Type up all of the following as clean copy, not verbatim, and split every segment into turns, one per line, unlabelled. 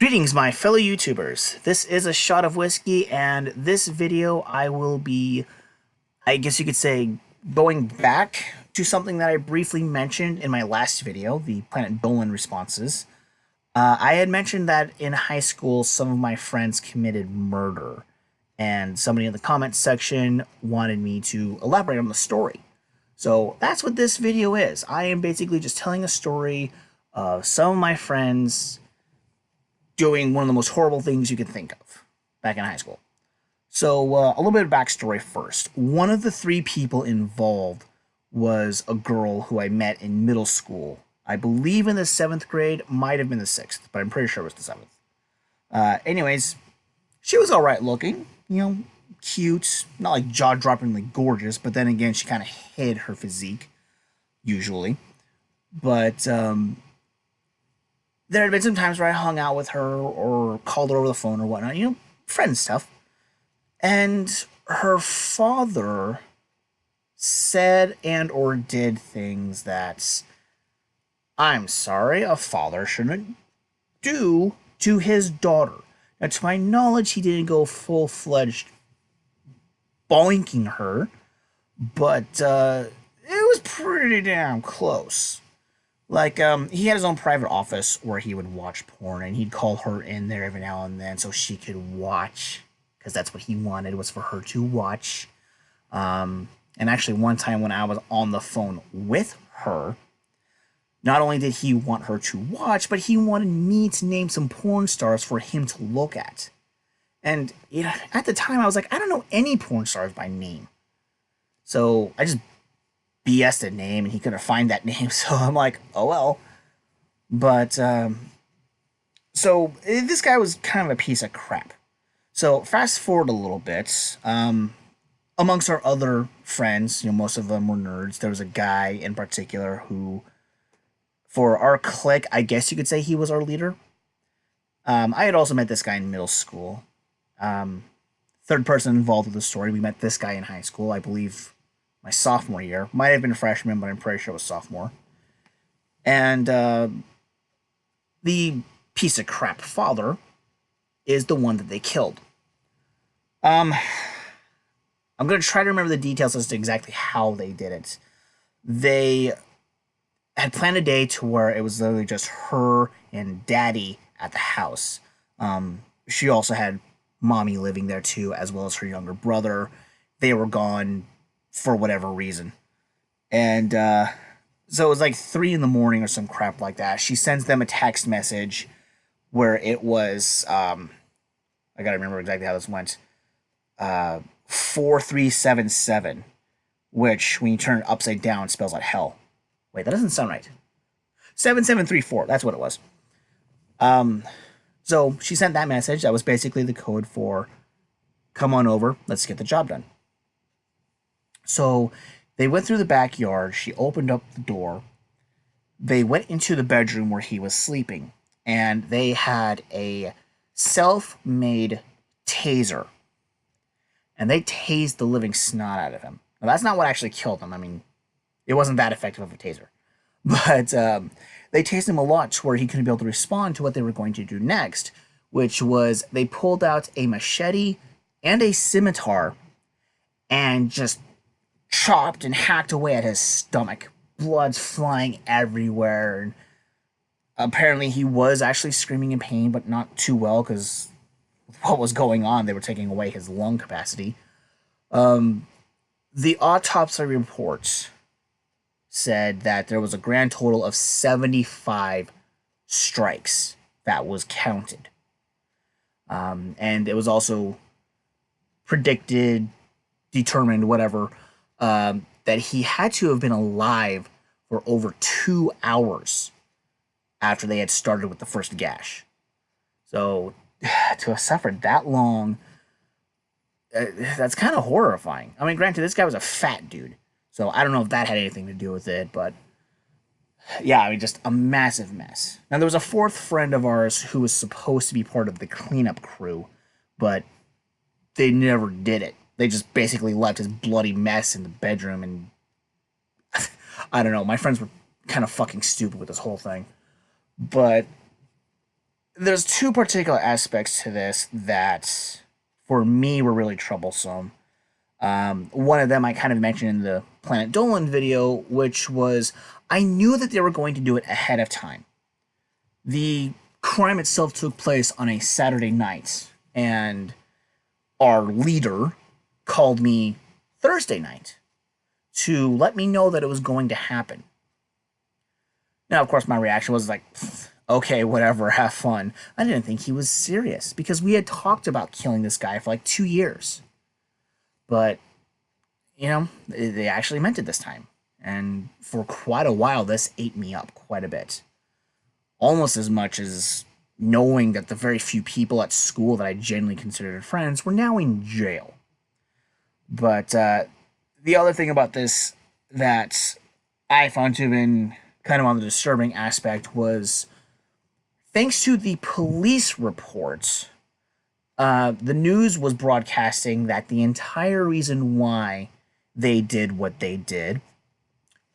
Greetings, my fellow YouTubers. This is a shot of whiskey, and this video I will be, I guess you could say, going back to something that I briefly mentioned in my last video, the Planet Dolan responses. I had mentioned that in high school, some of my friends committed murder, and somebody in the comments section wanted me to elaborate on the story. So that's what this video is. I am basically just telling a story of some of my friends doing one of the most horrible things you could think of back in high school. So a little bit of backstory first. One of the three people involved was a girl who I met in middle school. I believe in the 7th grade, might have been the 6th, but I'm pretty sure it was the 7th. Anyways, she was alright looking, cute, not like jaw-droppingly gorgeous, but then again, she kind of hid her physique, usually. But there had been some times where I hung out with her or called her over the phone or whatnot, friend stuff. And her father said and or did things that, I'm sorry, a father shouldn't do to his daughter. Now, to my knowledge, he didn't go full-fledged boinking her, but it was pretty damn close. Like, he had his own private office where he would watch porn, and he'd call her in there every now and then so she could watch, because that's what he wanted, was for her to watch. And actually, one time when I was on the phone with her, not only did he want her to watch, but he wanted me to name some porn stars for him to look at. And, at the time, I was like, I don't know any porn stars by name. So, I just BS'd a name, and he couldn't find that name, so I'm like, oh well. But, so, this guy was kind of a piece of crap. So, fast forward a little bit, amongst our other friends, most of them were nerds, there was a guy in particular who, for our clique, I guess you could say he was our leader. I had also met this guy in middle school. Third person involved with the story, we met this guy in high school, I believe my sophomore year. Might have been a freshman, but I'm pretty sure it was sophomore. And the piece of crap father is the one that they killed. I'm going to try to remember the details as to exactly how they did it. They had planned a day to where it was literally just her and daddy at the house. She also had mommy living there too, as well as her younger brother. They were gone for whatever reason. And so it was like 3 in the morning or some crap like that. She sends them a text message where it was, I gotta remember exactly how this went, 4377, which when you turn it upside down spells like hell. Wait, that doesn't sound right. 7734, that's what it was. So she sent that message. That was basically the code for, come on over, let's get the job done. So they went through the backyard. She opened up the door. They went into the bedroom where he was sleeping, and they had a self-made taser. And they tased the living snot out of him. Now, that's not what actually killed him. I mean, it wasn't that effective of a taser. But they tased him a lot to where he couldn't be able to respond to what they were going to do next, which was they pulled out a machete and a scimitar and just chopped and hacked away at his stomach. Blood's flying everywhere. And apparently he was actually screaming in pain, but not too well, because what was going on, they were taking away his lung capacity. The autopsy report said that there was a grand total of 75 strikes that was counted. And it was also predicted, determined, whatever, that he had to have been alive for over 2 hours after they had started with the first gash. So, to have suffered that long, that's kind of horrifying. I mean, granted, this guy was a fat dude, so I don't know if that had anything to do with it, but yeah, I mean, just a massive mess. Now, there was a 4th friend of ours who was supposed to be part of the cleanup crew, but they never did it. They just basically left his bloody mess in the bedroom, and I don't know, my friends were kind of fucking stupid with this whole thing. But there's two particular aspects to this that, for me, were really troublesome. One of them I kind of mentioned in the Planet Dolan video, which was I knew that they were going to do it ahead of time. The crime itself took place on a Saturday night, and our leader called me Thursday night to let me know that it was going to happen. Now, of course, my reaction was like, okay, whatever, have fun. I didn't think he was serious because we had talked about killing this guy for like 2 years. But, they actually meant it this time. And for quite a while, this ate me up quite a bit. Almost as much as knowing that the very few people at school that I genuinely considered friends were now in jail. But the other thing about this that I found to have been kind of on the disturbing aspect was, thanks to the police reports, the news was broadcasting that the entire reason why they did what they did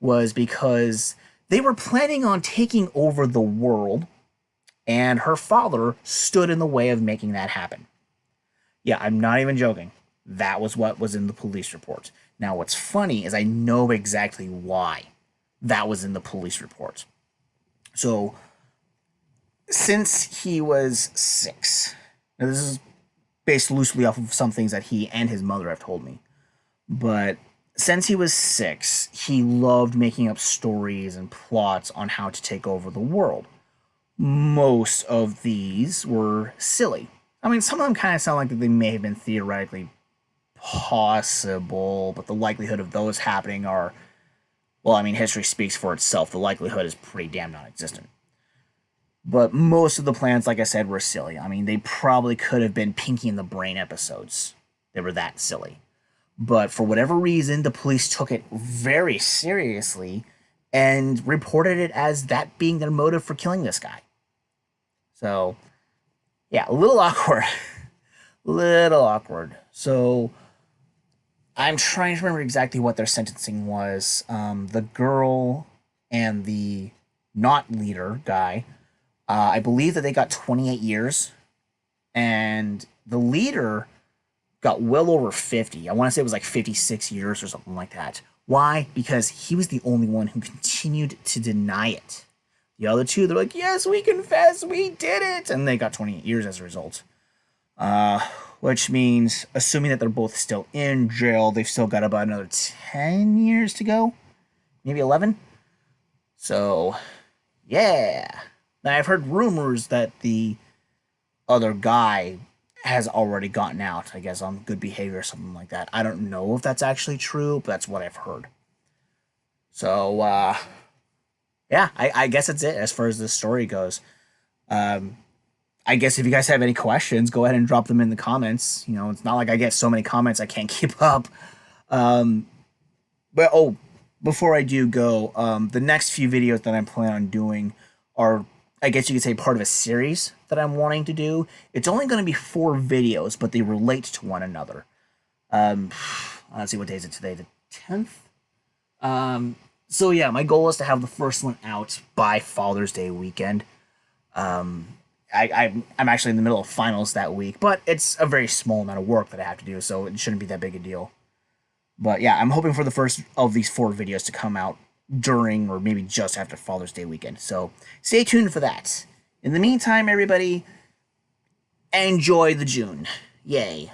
was because they were planning on taking over the world, and her father stood in the way of making that happen. Yeah, I'm not even joking. That was what was in the police report. Now, what's funny is I know exactly why that was in the police report. So, since he was 6, now this is based loosely off of some things that he and his mother have told me, but since he was 6, he loved making up stories and plots on how to take over the world. Most of these were silly. I mean, some of them kind of sound like that they may have been theoretically possible, but the likelihood of those happening are, well, I mean, history speaks for itself. The likelihood is pretty damn non-existent. But most of the plans, like I said, were silly. I mean, they probably could have been Pinky and the Brain episodes. They were that silly. But for whatever reason, the police took it very seriously and reported it as that being their motive for killing this guy. So, yeah, a little awkward. Little awkward. So, I'm trying to remember exactly what their sentencing was. The girl and the not leader guy, I believe that they got 28 years. And the leader got well over 50. I want to say it was like 56 years or something like that. Why? Because he was the only one who continued to deny it. The other two, they're like, yes, we confess, we did it. And they got 28 years as a result. Which means, assuming that they're both still in jail, they've still got about another 10 years to go. Maybe 11. So, yeah. Now, I've heard rumors that the other guy has already gotten out, I guess, on good behavior or something like that. I don't know if that's actually true, but that's what I've heard. So, yeah, I guess that's it as far as this story goes. I guess if you guys have any questions, go ahead and drop them in the comments. It's not like I get so many comments I can't keep up. But, before I do go, the next few videos that I'm planning on doing are, I guess you could say, part of a series that I'm wanting to do. It's only going to be 4 videos, but they relate to one another. Let's see, what day is it today? The 10th? So yeah, my goal is to have the first one out by Father's Day weekend. I'm actually in the middle of finals that week, but it's a very small amount of work that I have to do, so it shouldn't be that big a deal. But yeah, I'm hoping for the first of these 4 videos to come out during or maybe just after Father's Day weekend. So stay tuned for that. In the meantime, everybody, enjoy the June. Yay.